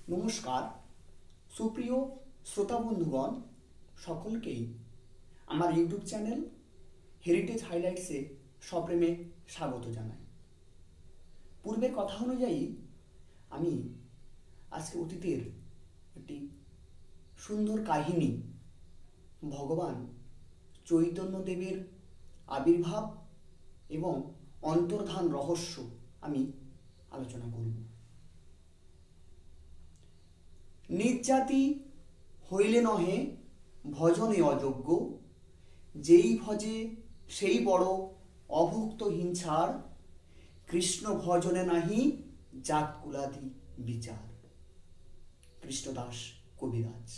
নমস্কার সুপ্রিয় শ্রোতা বন্ধুগণ, সকলকেই আমার ইউটিউব চ্যানেল হেরিটেজ হাইলাইটসে সপ্রেমে স্বাগত জানাই। পূর্বের কথা অনুযায়ী আমি আজকে অতীতের একটি সুন্দর কাহিনী ভগবান চৈতন্যদেবের আবির্ভাব এবং অন্তর্ধান রহস্য আমি আলোচনা করব। নিজ জাতি হইলে নহে ভজনে অযোগ্য, যেই ভজে সেই বড় অভুক্ত হিংসার, কৃষ্ণ ভজনে নাহি জাতকুলাদি বিচার। কৃষ্ণদাস কবিরাজ।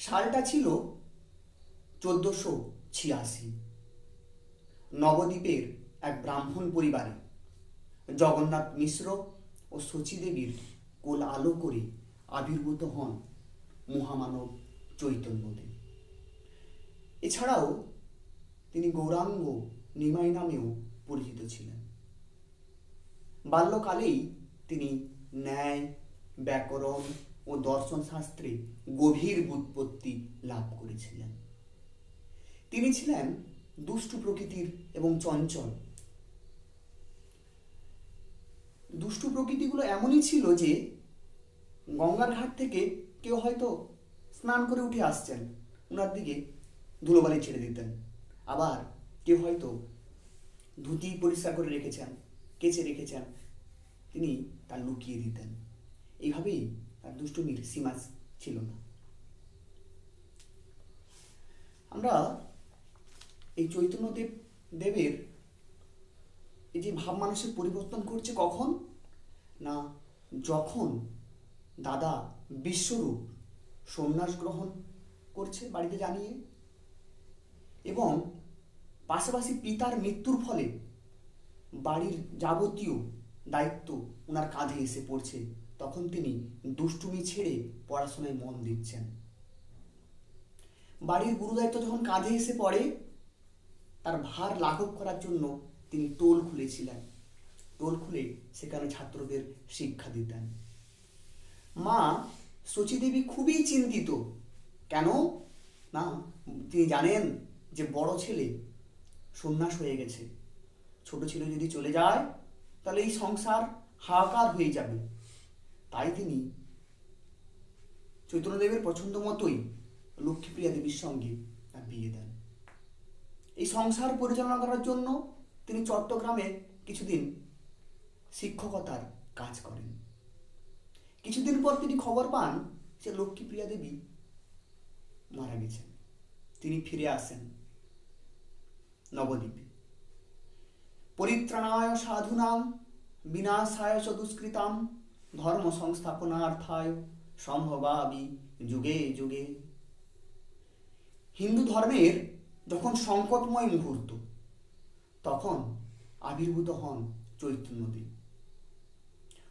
সালটা ছিল 1486। নবদ্বীপের এক ব্রাহ্মণ পরিবারে জগন্নাথ মিশ্র ও শচীদেবীর কোল আলো করে আবির্ভূত হন মহামানব চৈতন্যদেব। এছাড়াও তিনি গৌরাঙ্গ নিমাই নামেও পরিচিত ছিলেন। বাল্যকালেই তিনি ন্যায়, ব্যাকরণ ও দর্শন শাস্ত্রে গভীর ব্যুৎপত্তি লাভ করেছিলেন। তিনি ছিলেন দুষ্টু প্রকৃতির এবং চঞ্চল। দুষ্টু প্রকৃতিগুলো এমনই ছিল যে গঙ্গার ঘাট থেকে কেউ হয়তো স্নান করে উঠে আসছেন, ওনার দিকে ধুলোবালি ছেড়ে দিতেন। আবার কেউ হয়তো ধুতি পরিষ্কার করে রেখেছেন, কেচে রেখেছেন, তিনি তা লুকিয়ে দিতেন। এইভাবেই তার দুষ্টুমির সীমা ছিল না। আমরা এই চৈতন্যদেব দেবের এই যে ভাব মানুষের পরিবর্তন করছে কখন না, যখন দাদা বিশ্বরূপ সন্ন্যাস গ্রহণ করছে বাড়িতে জানিয়ে, এবং পাশাপাশি পিতার মৃত্যুর ফলে বাড়ির যাবতীয় দায়িত্ব ওনার কাঁধে এসে পড়ছে, তখন তিনি দুষ্টুমি ছেড়ে পড়াশোনায় মন দিচ্ছেন। বাড়ির গুরুদায়িত্ব যখন কাঁধে এসে পড়ে, তার ভার লাঘব করার জন্য তিনি টোল খুলেছিলেন। টোল খুলে সেখানে ছাত্রদের শিক্ষা দিতেন। মা শচীদেবী খুবই চিন্তিত। কেন না, তিনি জানেন যে বড় ছেলে সন্ন্যাস হয়ে গেছে, ছোট ছেলে যদি চলে যায় তাহলে এই সংসার হাহাকার হয়ে যাবে। তাই তিনি চৈতন্যদেবের পছন্দ মতোই লক্ষ্মীপ্রিয়া দেবীর সঙ্গে তার বিয়ে দেন। এই সংসার পরিচালনা করার জন্য তিনি চট্টগ্রামে কিছুদিন শিক্ষকতার কাজ করেন। কিছুদিন পর তিনি খবর পান যে লক্ষ্মীপ্রিয়া দেবী মারা গেছেন। তিনি ফিরে আসেন নবদ্বীপে। পরিত্রাণায় সাধুনাং বিনাশায় চ দুষ্কৃতাম ধর্ম সংস্থাপনার্থায় সম্ভবামি যুগে যুগে। হিন্দু ধর্মের যখন সংকটময় মুহূর্ত, তখন আবির্ভূত হন চৈতন্যদেব।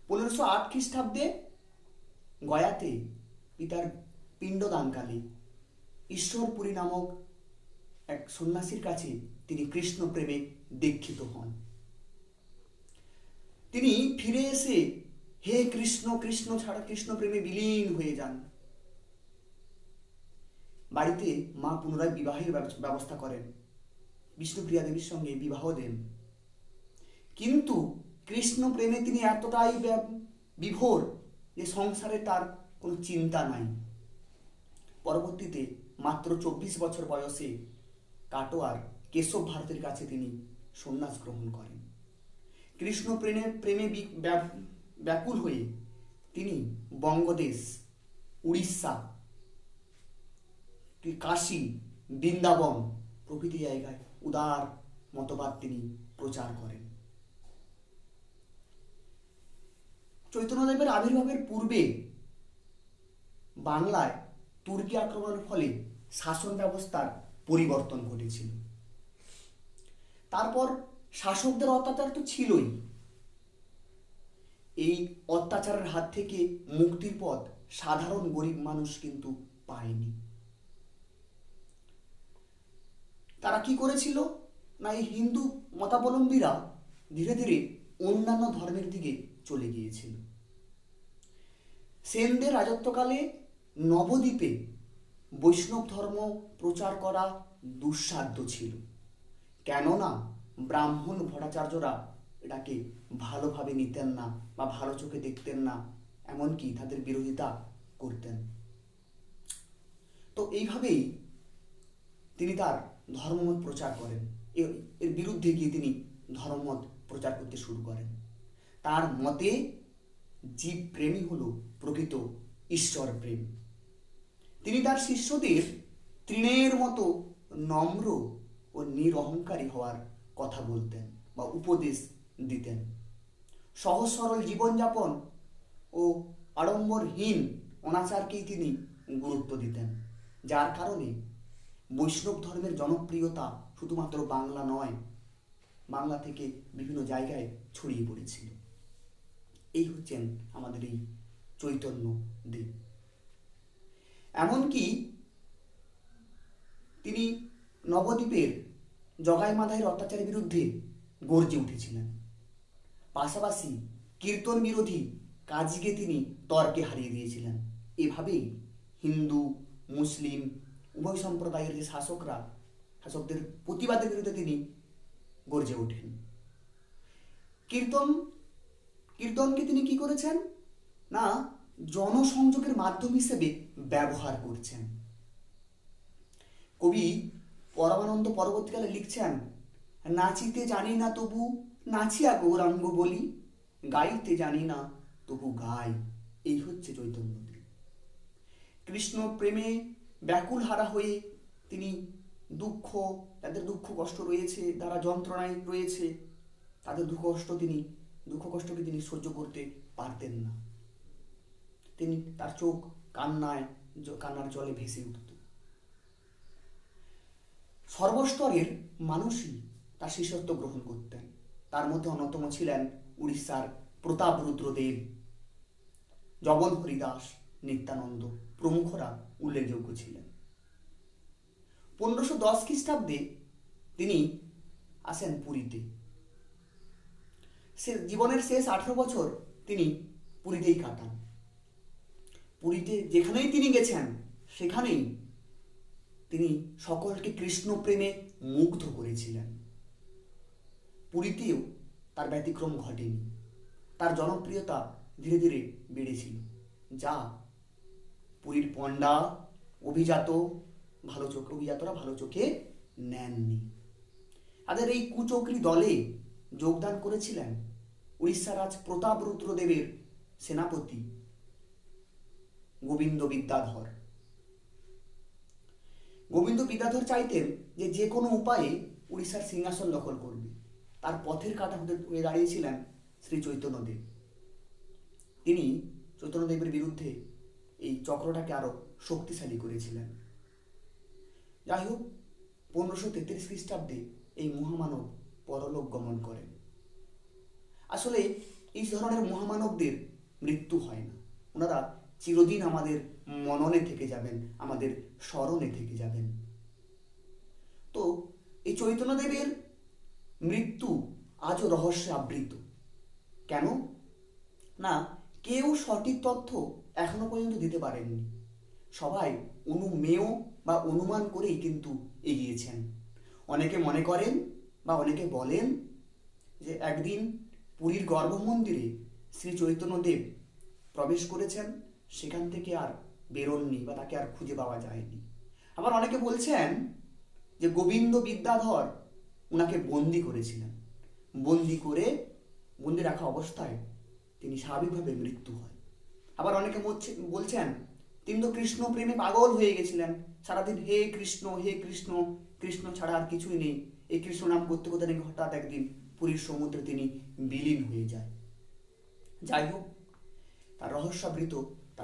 1508 খ্রিস্টাব্দে গয়াতে পিতার পিণ্ডদানকালে ঈশ্বরপুরী নামক এক সন্ন্যাসীর কাছে তিনি কৃষ্ণ প্রেমে দীক্ষিত হন। তিনি ফিরে এসে হে কৃষ্ণ কৃষ্ণ ছাড়া কৃষ্ণ প্রেমে বিলীন হয়ে যান। বাড়িতে মা পুনরায় বিবাহের ব্যবস্থা করেন, বিষ্ণুপ্রিয়া দেবীর সঙ্গে বিবাহ দেন। কিন্তু কৃষ্ণ প্রেমে তিনি এতটাই বিভোর যে সংসারে তার কোনো চিন্তা নাই। পরবর্তীতে মাত্র 24 বছর বয়সে কাটোয়ার কেশব ভারতের কাছে তিনি সন্ন্যাস গ্রহণ করেন। কৃষ্ণ প্রেমে ব্যাকুল হয়ে তিনি বঙ্গদেশ, উড়িষ্যা, কাশী, বৃন্দাবন প্রভৃতি জায়গায় উদার মতবাদ তিনি প্রচার করেন। চৈতন্যদেবের আবির্ভাবের পূর্বে বাংলায় তুর্কি আক্রমণের ফলে শাসন ব্যবস্থার পরিবর্তন ঘটেছিল। তারপর শাসকদের অত্যাচার তো ছিলই। এই অত্যাচারের হাত থেকে মুক্তির পথ সাধারণ গরিব মানুষ কিন্তু পায়নি। তারা কি করেছিল না, এই হিন্দু মতাবলম্বীরা ধীরে ধীরে অন্যান্য ধর্মের দিকে চলে গিয়েছিল। সেনদের রাজত্বকালে নবদ্বীপে বৈষ্ণব ধর্ম প্রচার করা দুঃসাধ্য ছিল, কেননা ব্রাহ্মণ ভট্টাচার্যরা এটাকে ভালোভাবে নিতেন না বা ভালো চোখে দেখতেন না, এমনকি তাদের বিরোধিতা করতেন। তো এইভাবেই তিনি তার ধর্মমত প্রচার করেন, এর বিরুদ্ধে গিয়ে তিনি ধর্মমত প্রচার করতে শুরু করেন। তার মতে জীব প্রেমই হলো প্রকৃত ঈশ্বর প্রেম। তিনি তার শিষ্যদের তৃণের মতো নম্র ও নিরহংকারী হওয়ার কথা বলতেন বা উপদেশ দিতেন। সহজ সরল জীবনযাপন ও আড়ম্বরহীন অনাচারকেই তিনি গুরুত্ব দিতেন, যার কারণে বৈষ্ণব ধর্মের জনপ্রিয়তা শুধুমাত্র বাংলা নয়, বাংলা থেকে বিভিন্ন জায়গায় ছড়িয়ে পড়েছিল। এই হচ্ছেন আমাদের এই চৈতন্য দেব। এমনকি তিনি নবদ্বীপের জগাই মাধাইয়ের অত্যাচারের বিরুদ্ধে গর্জে উঠেছিলেন। পাশাপাশি কীর্তন বিরোধী কাজীকে তিনি তর্কে হারিয়ে দিয়েছিলেন। এভাবেই হিন্দু মুসলিম উভয় সম্প্রদায়ের যে শাসকদের প্রতিবাদের বিরুদ্ধে তিনি গর্জে ওঠেন। কীর্তনকে তিনি কি করেছেন না, জনসংযোগের মাধ্যম হিসেবে ব্যবহার করছেন। কবি পরমানন্দ পরবর্তীকালে লিখছেন, নাচিতে জানি না তবু নাচিয়া গৌরাঙ্গ বলি, গাইতে জানি না তবু গাই। এই হচ্ছে চৈতন্যদেব। কৃষ্ণ প্রেমে ব্যাকুল হারা হয়ে তিনি যাদের দুঃখ কষ্ট রয়েছে, যারা যন্ত্রণায় রয়েছে, তাদের দুঃখ কষ্টকে তিনি সহ্য করতে পারতেন না। তার চোখ কান্নার জলে ভেসে উঠত। সর্বস্তরের মানুষই তার শিষ্যত্ব গ্রহণ করতেন। তার মধ্যে অন্যতম ছিলেন উড়িষ্যার প্রতাপরুদ্রদেব, জবন হরিদাস, নিত্যানন্দ প্রমুখরা উল্লেখযোগ্য ছিলেন। 1510 খ্রিস্টাব্দে তিনি আসেন পুরীতে। জীবনের শেষ 18 বছর তিনি পুরীতেই কাটান। পুরীতে যেখানেই তিনি গেছেন সেখানেই তিনি সকলকে কৃষ্ণ প্রেমে মুগ্ধ করেছিলেন। পুরীতেও তার ব্যতিক্রম ঘটেনি। তার জনপ্রিয়তা ধীরে ধীরে বেড়েছিল, যা পুরীর পণ্ডা অভিজাতরা ভালো চোখে নেননি। তাদের এই কুচক্রী দলে যোগদান করেছিলেন উড়িষ্যার রাজ প্রতাপরুদ্রদেবের সেনাপতি গোবিন্দ বিদ্যাধর। গোবিন্দ বিদ্যাধর চাইতেন যে কোনো উপায়ে উড়িষ্যার সিংহাসন দখল করবে। তার পথের কাঁটা হয়ে দাঁড়িয়েছিলেন শ্রী চৈতন্যদেব। তিনি চৈতন্যদেবের বিরুদ্ধে এই চক্রটাকে আরো শক্তিশালী করেছিলেন। যাই হোক, 1533 খ্রিস্টাব্দে এই মহামানব পরলোক গমন করেন। আসলে এই ধরনের মহামানবদের মৃত্যু হয় না, ওনারা চিরদিন আমাদের মননে থেকে যাবেন, আমাদের স্মরণে থেকে যাবেন। তো এই চৈতন্যদেবের মৃত্যু আজও রহস্যে আবৃত। কেন না, কেউ সঠিক তথ্য এখনো পর্যন্ত দিতে পারেননি। সবাই অনুমেয় বা অনুমান করেই কিন্তু এগিয়েছেন। অনেকে মনে করেন বা অনেকে বলেন যে একদিন পুরীর গর্ভমন্দিরে শ্রী চৈতন্যদেব প্রবেশ করেছেন, সেখান থেকে আর বেরোননি বা তাকে আর খুঁজে পাওয়া যায়নি। আবার অনেকে বলছেন যে গোবিন্দ বিদ্যাধর ওনাকে বন্দি করেছিলেন, বন্দি রাখা অবস্থায় তিনি স্বাভাবিকভাবে মৃত্যু হয়। আবার অনেকে বলছেন তিনি তো কৃষ্ণ প্রেমে পাগল হয়ে গেছিলেন, সারাদিন হে কৃষ্ণ হে কৃষ্ণ, কৃষ্ণ ছাড়া আর কিছুই নেই। এই কৃষ্ণ নাম করতে করতে নাকি হঠাৎ একদিন পুরীর সমুদ্রে তিনি বিলীন হয়ে যায়। যাই হোক, তার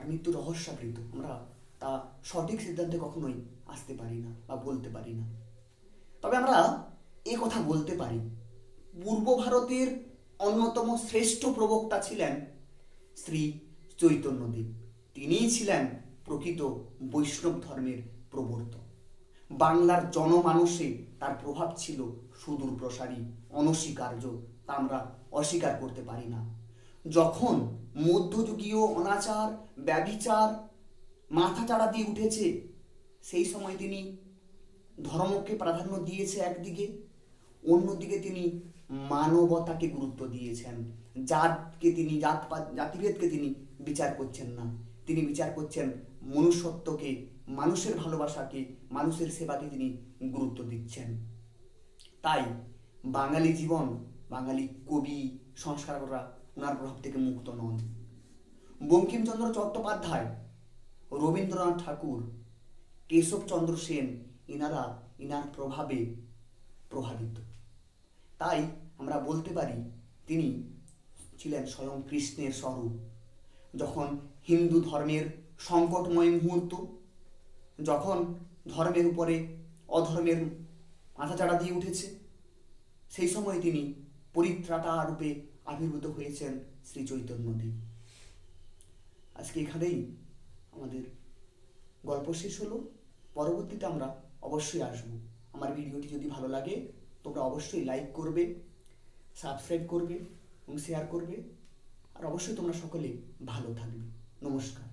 মৃত্যু রহস্যাবৃত। আমরা তা সঠিক সিদ্ধান্তে কখনোই আসতে পারি না বা বলতে পারি না। তবে আমরা এ কথা বলতে পারি, পূর্ব ভারতের অন্যতম শ্রেষ্ঠ প্রবক্তা ছিলেন শ্রী চৈতন্যদেব। তিনিই ছিলেন প্রকৃত বৈষ্ণব ধর্মের প্রবর্তক। বাংলার জনমানসে তার প্রভাব ছিল সুদূর প্রসারী, অনস্বীকার্য, তা আমরা অস্বীকার করতে পারি না। যখন মধ্যযুগীয় অনাচার ব্যভিচার মাথাচাড়া দিয়ে উঠেছে, সেই সময় তিনি ধর্মকে প্রাধান্য দিয়েছে একদিকে, অন্যদিকে তিনি মানবতাকে গুরুত্ব দিয়েছেন। জাতিভেদকে তিনি বিচার করছেন না, তিনি বিচার করছেন মনুষ্যত্বকে, মানুষের ভালোবাসাকে, মানুষের সেবাকে তিনি গুরুত্ব দিচ্ছেন। তাই বাঙালি জীবন, বাঙালি কবি সংস্কারকরা ওনার প্রভাব থেকে মুক্ত নন। বঙ্কিমচন্দ্র চট্টোপাধ্যায়, রবীন্দ্রনাথ ঠাকুর, কেশবচন্দ্র সেন, ইনার প্রভাবে প্রভাবিত। তাই আমরা বলতে পারি তিনি ছিলেন স্বয়ং কৃষ্ণের স্বরূপ। যখন হিন্দু ধর্মের সংকটময় মুহূর্ত, যখন ধর্মের উপরে অধর্মের মাথাচাড়া দিয়ে উঠেছে, সেই সময় তিনি পরিত্রাতা রূপে আবির্ভূত হয়েছেন শ্রী চৈতন্যদেব। আজকে এখানেই আমাদের গল্প শেষ হলো। পরবর্তীতে আমরা অবশ্যই আসবো। আমার ভিডিওটি যদি ভালো লাগে তোমরা অবশ্যই লাইক করবে, সাবস্ক্রাইব করবে এবং শেয়ার করবে। আর অবশ্যই তোমরা সকলে ভালো থাকবে। নমস্কার।